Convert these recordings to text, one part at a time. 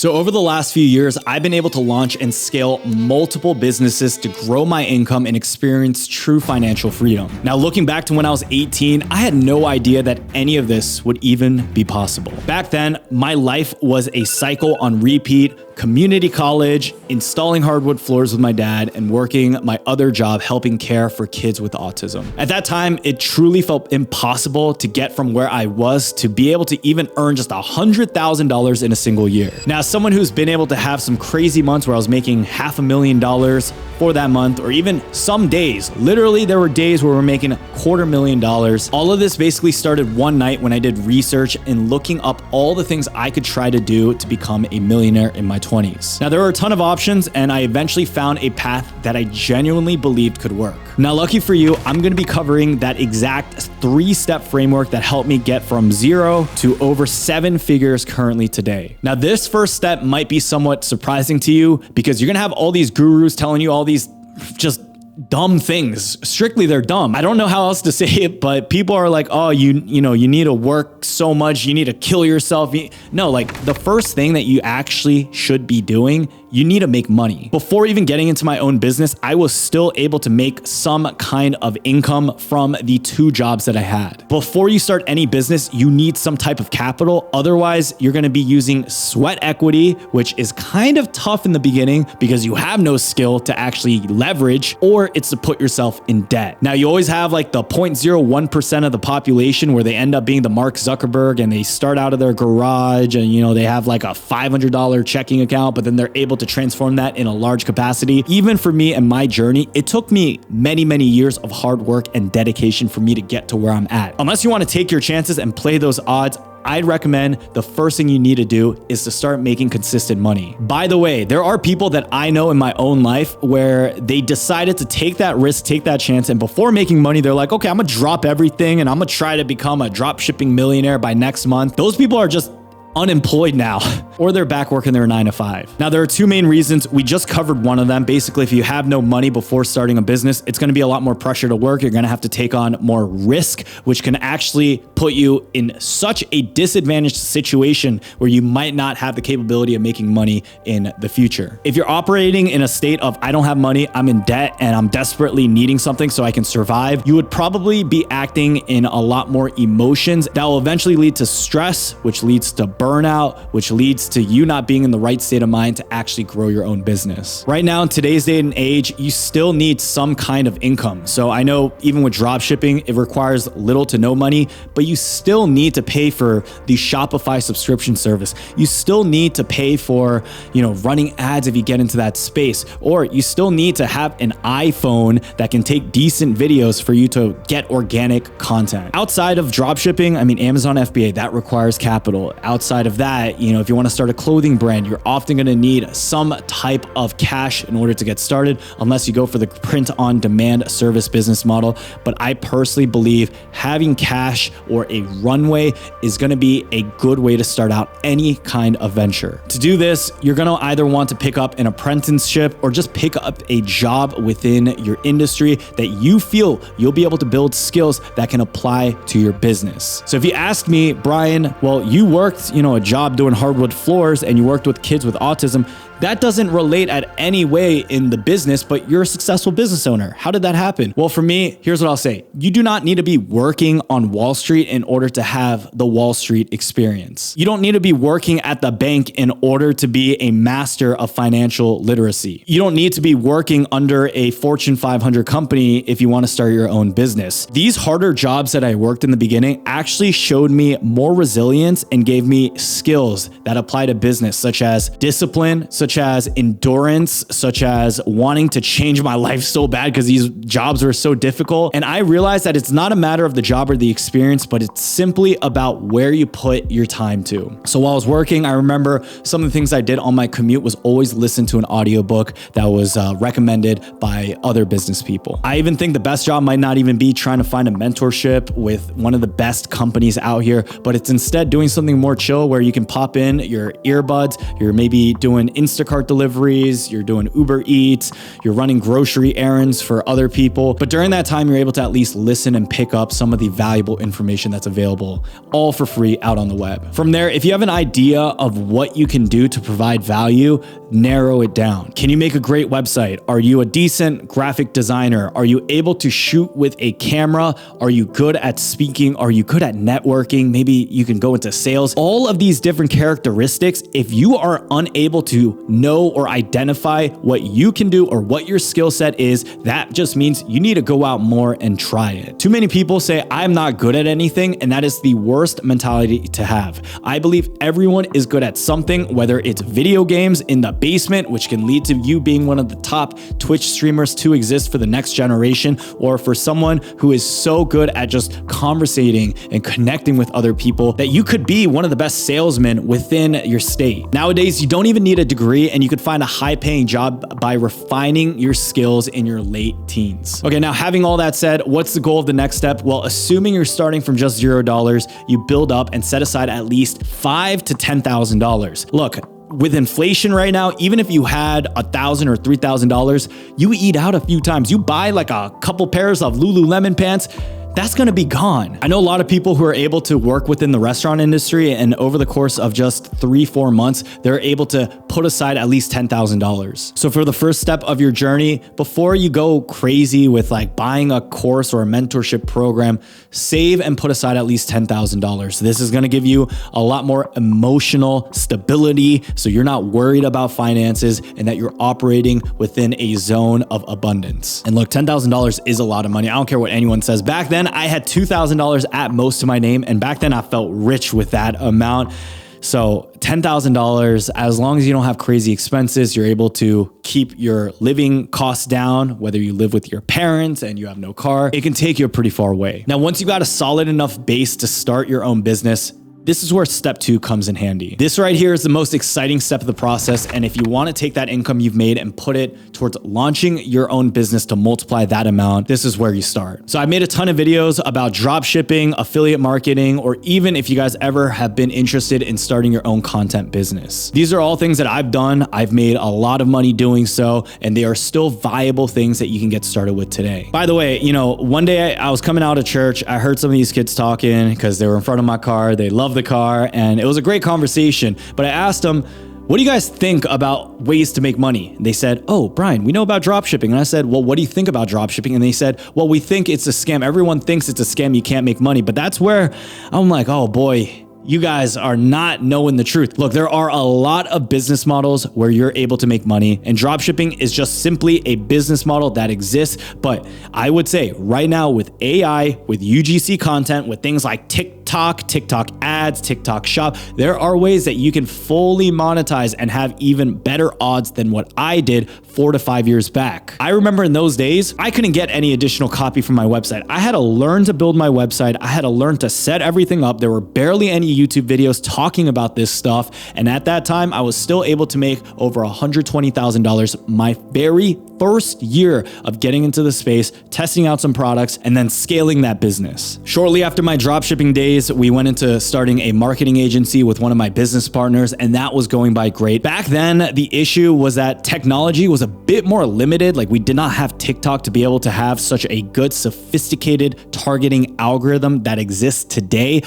So over the last few years, I've been able to launch and scale multiple businesses to grow my income and experience true financial freedom. Now, looking back to when I was 18, I had no idea that any of this would even be possible. Back then, my life was a cycle on repeat: community college, installing hardwood floors with my dad, and working my other job helping care for kids with autism. At that time, it truly felt impossible to get from where I was to be able to even earn just $100,000 in a single year. Now, as someone who's been able to have some crazy months where I was making $500,000 for that month, or even some days, literally there were days where we're making $250,000. All of this basically started one night when I did research and looking up all the things I could try to do to become a millionaire in my 20s. Now, there were a ton of options, and I eventually found a path that I genuinely believed could work. Now, lucky for you, I'm going to be covering that exact 3-step framework that helped me get from 0 to over 7 figures currently today. Now, this first step might be somewhat surprising to you because you're going to have all these gurus telling you all these just dumb things. Strictly, they're dumb. I don't know how else to say it, but people are like, oh, you need to work so much, you need to kill yourself. No, like the first thing that you actually should be doing, you need to make money. Before even getting into my own business, I was still able to make some kind of income from the 2 jobs that I had. Before you start any business, you need some type of capital. Otherwise, you're going to be using sweat equity, which is kind of tough in the beginning because you have no skill to actually leverage, or it's to put yourself in debt. Now, you always have like the 0.01% of the population where they end up being the Mark Zuckerberg, and they start out of their garage and, they have like a $500 checking account, but then they're able to transform that in a large capacity. Even for me and my journey, it took me many, many years of hard work and dedication for me to get to where I'm at. Unless you want to take your chances and play those odds, I'd recommend the first thing you need to do is to start making consistent money. By the way, there are people that I know in my own life where they decided to take that risk, take that chance, and before making money, they're like, okay, I'm gonna drop everything and I'm gonna try to become a drop shipping millionaire by next month. Those people are just unemployed now, or they're back working their 9-to-5. Now, there are 2 main reasons. We just covered one of them. Basically, if you have no money before starting a business, it's going to be a lot more pressure to work. You're going to have to take on more risk, which can actually put you in such a disadvantaged situation where you might not have the capability of making money in the future. If you're operating in a state of, I don't have money, I'm in debt, and I'm desperately needing something so I can survive, you would probably be acting in a lot more emotions that will eventually lead to stress, which leads to burnout, which leads to you not being in the right state of mind to actually grow your own business. Right now, in today's day and age, you still need some kind of income. So I know even with drop shipping, it requires little to no money, but you still need to pay for the Shopify subscription service. You still need to pay for, running ads if you get into that space, or you still need to have an iPhone that can take decent videos for you to get organic content. Outside of drop shipping, Amazon FBA, that requires capital. Outside of that, if you want to start a clothing brand, you're often going to need some type of cash in order to get started, unless you go for the print on demand service business model. But I personally believe having cash or a runway is going to be a good way to start out any kind of venture. To do this, you're going to either want to pick up an apprenticeship or just pick up a job within your industry that you feel you'll be able to build skills that can apply to your business. So if you ask me, Brian, well, you worked, a job doing hardwood floors and you worked with kids with autism, that doesn't relate at any way in the business, but you're a successful business owner. How did that happen? Well, for me, here's what I'll say. You do not need to be working on Wall Street in order to have the Wall Street experience. You don't need to be working at the bank in order to be a master of financial literacy. You don't need to be working under a Fortune 500 company if you want to start your own business. These harder jobs that I worked in the beginning actually showed me more resilience and gave me skills that apply to business, such as discipline, such as endurance, such as wanting to change my life so bad because these jobs were so difficult. And I realized that it's not a matter of the job or the experience, but it's simply about where you put your time to. So while I was working, I remember some of the things I did on my commute was always listen to an audiobook that was recommended by other business people. I even think the best job might not even be trying to find a mentorship with one of the best companies out here, but it's instead doing something more chill chill where you can pop in your earbuds. You're maybe doing Instacart deliveries, you're doing Uber Eats, you're running grocery errands for other people. But during that time, you're able to at least listen and pick up some of the valuable information that's available, all for free out on the web. From there, if you have an idea of what you can do to provide value, narrow it down. Can you make a great website? Are you a decent graphic designer? Are you able to shoot with a camera? Are you good at speaking? Are you good at networking? Maybe you can go into sales. All of these different characteristics, if you are unable to know or identify what you can do or what your skill set is, that just means you need to go out more and try it. Too many people say, I'm not good at anything, and that is the worst mentality to have. I believe everyone is good at something, whether it's video games in the basement, which can lead to you being one of the top Twitch streamers to exist for the next generation, or for someone who is so good at just conversating and connecting with other people that you could be one of the best salesmen within your state. Nowadays, you don't even need a degree, and you could find a high-paying job by refining your skills in your late teens. Okay, now having all that said, what's the goal of the next step? Well, assuming you're starting from just $0, you build up and set aside at least $5,000 to $10,000. Look, with inflation right now, even if you had $1,000 or $3,000, you eat out a few times. You buy like a couple pairs of Lululemon pants, that's gonna be gone. I know a lot of people who are able to work within the restaurant industry, and over the course of just 3-4 months, they're able to put aside at least $10,000. So for the first step of your journey, before you go crazy with like buying a course or a mentorship program, save and put aside at least $10,000. This is gonna give you a lot more emotional stability, so you're not worried about finances and that you're operating within a zone of abundance. And look, $10,000 is a lot of money. I don't care what anyone says. Back then, I had $2,000 at most to my name, and back then I felt rich with that amount. So $10,000, as long as you don't have crazy expenses, you're able to keep your living costs down, whether you live with your parents and you have no car, it can take you a pretty far way. Now, once you got a solid enough base to start your own business, this is where step 2 comes in handy. This right here is the most exciting step of the process. And if you want to take that income you've made and put it towards launching your own business to multiply that amount, this is where you start. So I made a ton of videos about drop shipping, affiliate marketing, or even if you guys ever have been interested in starting your own content business. These are all things that I've done. I've made a lot of money doing so, and they are still viable things that you can get started with today. By the way, one day I was coming out of church, I heard some of these kids talking because they were in front of my car. They loved the car, and it was a great conversation. But I asked them, what do you guys think about ways to make money? And they said, oh, Brian, we know about drop shipping. And I said, well, what do you think about drop shipping? And they said, well, we think it's a scam. Everyone thinks it's a scam. You can't make money. But that's where I'm like, oh boy, you guys are not knowing the truth. Look, there are a lot of business models where you're able to make money, and dropshipping is just simply a business model that exists. But I would say right now with AI, with UGC content, with things like TikTok ads, TikTok shop, there are ways that you can fully monetize and have even better odds than what I did 4 to 5 years back. I remember in those days, I couldn't get any additional copy from my website. I had to learn to build my website. I had to learn to set everything up. There were barely any YouTube videos talking about this stuff. And at that time, I was still able to make over $120,000 my very first year of getting into the space, testing out some products, and then scaling that business. Shortly after my dropshipping days, we went into starting a marketing agency with one of my business partners, and that was going by great. Back then, the issue was that technology was a bit more limited. Like, we did not have TikTok to be able to have such a good, sophisticated targeting algorithm that exists today.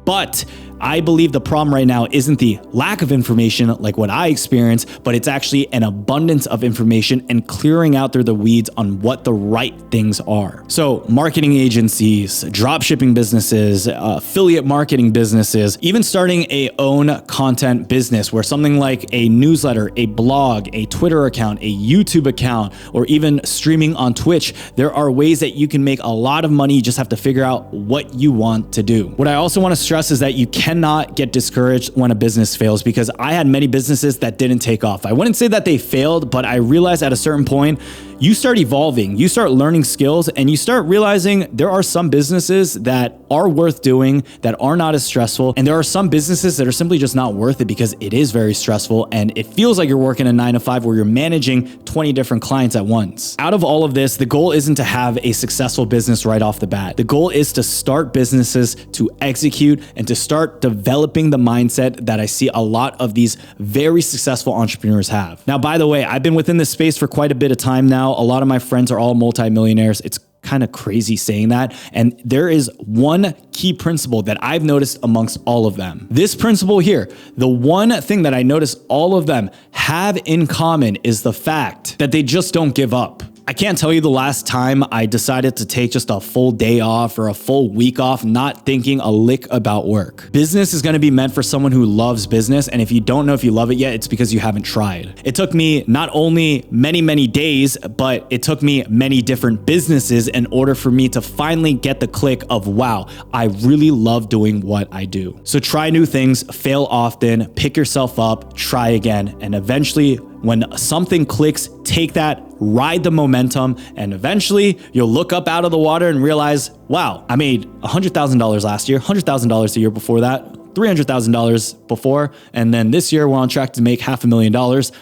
But I believe the problem right now isn't the lack of information like what I experienced, but it's actually an abundance of information and clearing out through the weeds on what the right things are. So marketing agencies, dropshipping businesses, affiliate marketing businesses, even starting a own content business where something like a newsletter, a blog, a Twitter account, a YouTube account, or even streaming on Twitch, there are ways that you can make a lot of money. You just have to figure out what you want to do. What I also want to stress is that you cannot get discouraged when a business fails, because I had many businesses that didn't take off. I wouldn't say that they failed, but I realized at a certain point, you start evolving, you start learning skills, and you start realizing there are some businesses that are worth doing, that are not as stressful. And there are some businesses that are simply just not worth it because it is very stressful and it feels like you're working a 9 to 5 where you're managing 20 different clients at once. Out of all of this, the goal isn't to have a successful business right off the bat. The goal is to start businesses, to execute, and to start developing the mindset that I see a lot of these very successful entrepreneurs have. Now, by the way, I've been within this space for quite a bit of time now. A lot of my friends are all multimillionaires. It's kind of crazy saying that. And there is one key principle that I've noticed amongst all of them. This principle here, the one thing that I notice all of them have in common is the fact that they just don't give up. I can't tell you the last time I decided to take just a full day off or a full week off, not thinking a lick about work. Business is going to be meant for someone who loves business. And if you don't know if you love it yet, it's because you haven't tried. It took me not only many days, but it took me many different businesses in order for me to finally get the click of, wow, I really love doing what I do. So try new things, fail often, pick yourself up, try again, and eventually when something clicks, take that, ride the momentum, and eventually you'll look up out of the water and realize, wow, I made $100,000 last year, $100,000 the year before that, $300,000 before, and then this year we're on track to make $500,000.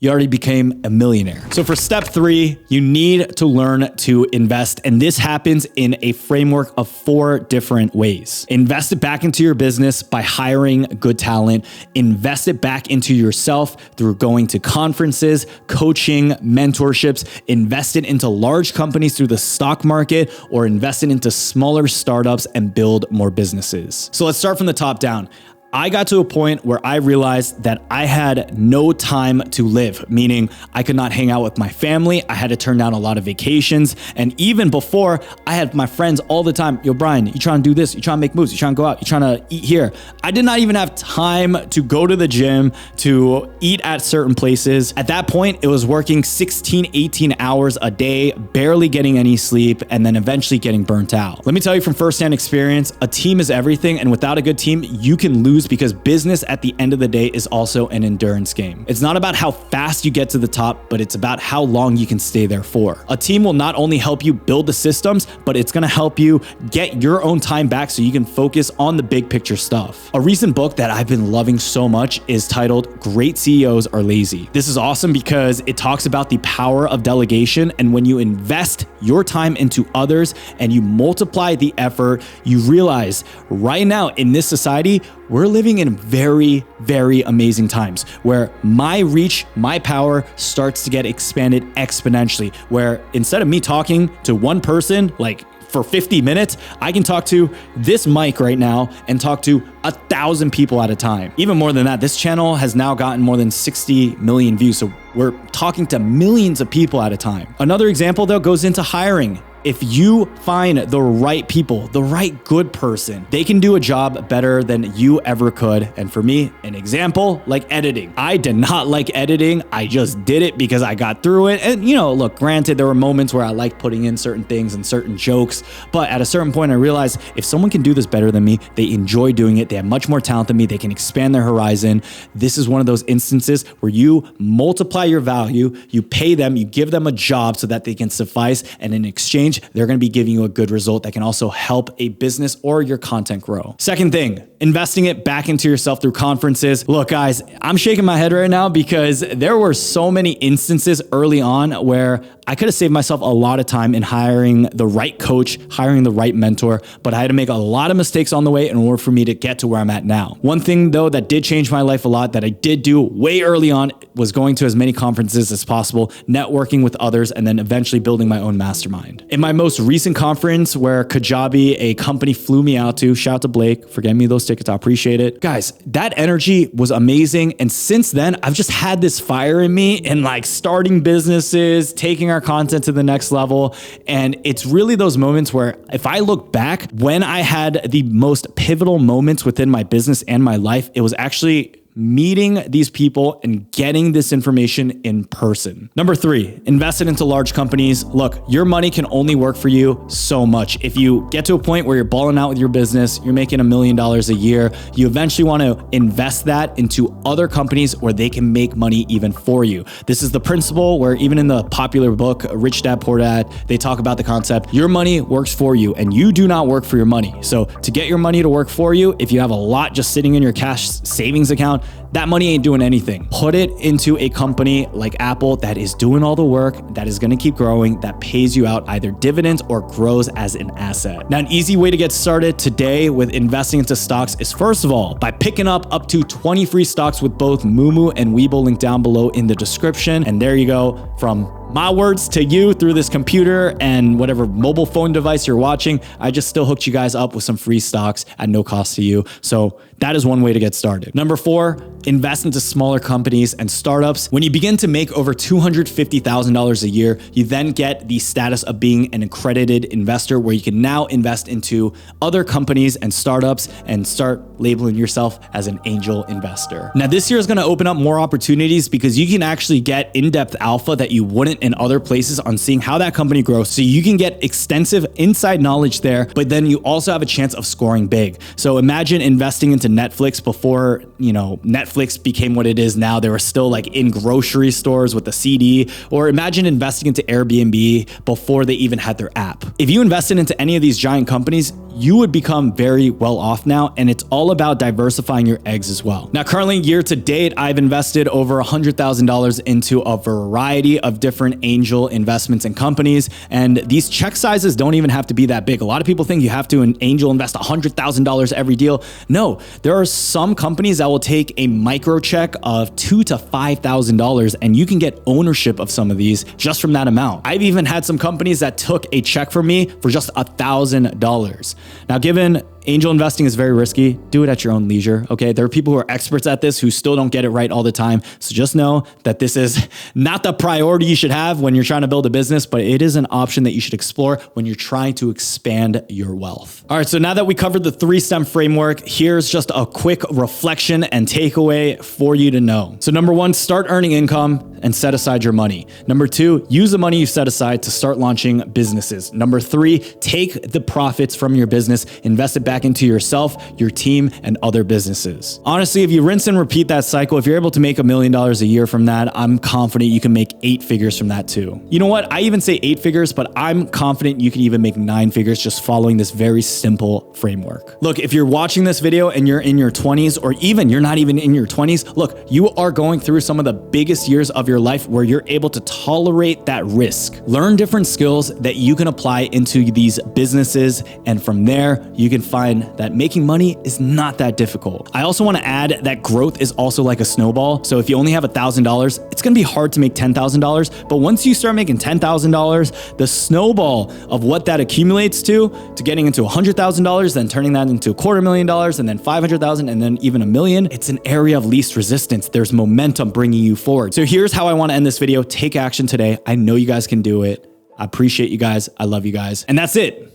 You already became a millionaire. So for step 3, you need to learn to invest. And this happens in a framework of 4 different ways. Invest it back into your business by hiring good talent. Invest it back into yourself through going to conferences, coaching, mentorships. Invest it into large companies through the stock market, or invest it into smaller startups and build more businesses. So let's start from the top down. I got to a point where I realized that I had no time to live, meaning I could not hang out with my family. I had to turn down a lot of vacations. And even before, I had my friends all the time. Yo, Brian, you trying to do this? You trying to make moves? You trying to go out? You trying to eat here? I did not even have time to go to the gym, to eat at certain places. At that point, it was working 16, 18 hours a day, barely getting any sleep, and then eventually getting burnt out. Let me tell you from firsthand experience, a team is everything. And without a good team, you can lose, because business at the end of the day is also an endurance game. It's not about how fast you get to the top, but it's about how long you can stay there for. A team will not only help you build the systems, but it's going to help you get your own time back so you can focus on the big picture stuff. A recent book that I've been loving so much is titled Great CEOs Are Lazy. This is awesome because it talks about the power of delegation, and when you invest your time into others and you multiply the effort, you realize right now in this society, we're living in very, very amazing times where my reach, my power starts to get expanded exponentially, where instead of me talking to one person, like for 50 minutes, I can talk to this mic right now and talk to 1,000 people at a time. Even more than that, this channel has now gotten more than 60 million views. So we're talking to millions of people at a time. Another example though goes into hiring. If you find the right people, the right good person, they can do a job better than you ever could. And for me, an example, like editing. I did not like editing. I just did it because I got through it. And look, granted, there were moments where I liked putting in certain things and certain jokes, but at a certain point I realized if someone can do this better than me, they enjoy doing it, they have much more talent than me, they can expand their horizon. This is one of those instances where you multiply your value, you pay them, you give them a job so that they can suffice, and in exchange, they're going to be giving you a good result that can also help a business or your content grow. Second thing, investing it back into yourself through conferences. Look, guys, I'm shaking my head right now because there were so many instances early on where I could have saved myself a lot of time in hiring the right coach, hiring the right mentor, but I had to make a lot of mistakes on the way in order for me to get to where I'm at now. One thing though that did change my life a lot that I did do way early on was going to as many conferences as possible, networking with others, and then eventually building my own mastermind. In my most recent conference where Kajabi, a company, flew me out to, shout out to Blake for getting me those tickets, I appreciate it. Guys, that energy was amazing. And since then, I've just had this fire in me and like starting businesses, taking our content to the next level. And it's really those moments where if I look back, when I had the most pivotal moments within my business and my life, it was actually meeting these people and getting this information in person. Number 3, invested into large companies. Look, your money can only work for you so much. If you get to a point where you're balling out with your business, you're making $1 million a year, you eventually want to invest that into other companies where they can make money even for you. This is the principle where even in the popular book, Rich Dad, Poor Dad, they talk about the concept, your money works for you and you do not work for your money. So to get your money to work for you, if you have a lot just sitting in your cash savings account, that money ain't doing anything. Put it into a company like Apple that is doing all the work, that is gonna keep growing, that pays you out either dividends or grows as an asset. Now, an easy way to get started today with investing into stocks is, first of all, by picking up to 20 free stocks with both Moomoo and Webull, linked down below in the description. And there you go, from my words to you through this computer and whatever mobile phone device you're watching. I just still hooked you guys up with some free stocks at no cost to you. So that is one way to get started. Number 4, invest into smaller companies and startups. When you begin to make over $250,000 a year, you then get the status of being an accredited investor, where you can now invest into other companies and startups and start labeling yourself as an angel investor. Now, this year is going to open up more opportunities because you can actually get in-depth alpha that you wouldn't in other places on seeing how that company grows. So you can get extensive inside knowledge there, but then you also have a chance of scoring big. So imagine investing into Netflix before, Netflix became what it is now. They were still like in grocery stores with the CD, or imagine investing into Airbnb before they even had their app. If you invested into any of these giant companies, you would become very well off now, and it's all about diversifying your eggs as well. Now, currently year to date, I've invested over $100,000 into a variety of different angel investments and companies, and these check sizes don't even have to be that big. A lot of people think you have to angel invest $100,000 every deal. No, there are some companies that will take a micro check of $2,000 to $5,000, and you can get ownership of some of these just from that amount. I've even had some companies that took a check from me for just $1,000. Now, given angel investing is very risky, do it at your own leisure, okay? There are people who are experts at this who still don't get it right all the time. So just know that this is not the priority you should have when you're trying to build a business, but it is an option that you should explore when you're trying to expand your wealth. All right, so now that we covered the 3-step framework, here's just a quick reflection and takeaway for you to know. So number 1, start earning income and set aside your money. Number 2, use the money you set aside to start launching businesses. Number 3, take the profits from your business, invest it back into yourself, your team, and other businesses. Honestly, if you rinse and repeat that cycle, if you're able to make $1 million a year from that, I'm confident you can make 8 figures from that too. You know what? I even say 8 figures, but I'm confident you can even make 9 figures just following this very simple framework. Look, if you're watching this video and you're in your 20s, or even you're not even in your 20s, look, you are going through some of the biggest years of your life where you're able to tolerate that risk. Learn different skills that you can apply into these businesses, and from there, you can find that making money is not that difficult. I also want to add that growth is also like a snowball. So if you only have $1,000, it's going to be hard to make $10,000. But once you start making $10,000, the snowball of what that accumulates to getting into $100,000, then turning that into $250,000, and then $500,000, and then even $1 million, it's an area of least resistance. There's momentum bringing you forward. So here's how I want to end this video. Take action today. I know you guys can do it. I appreciate you guys. I love you guys. And that's it.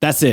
That's it.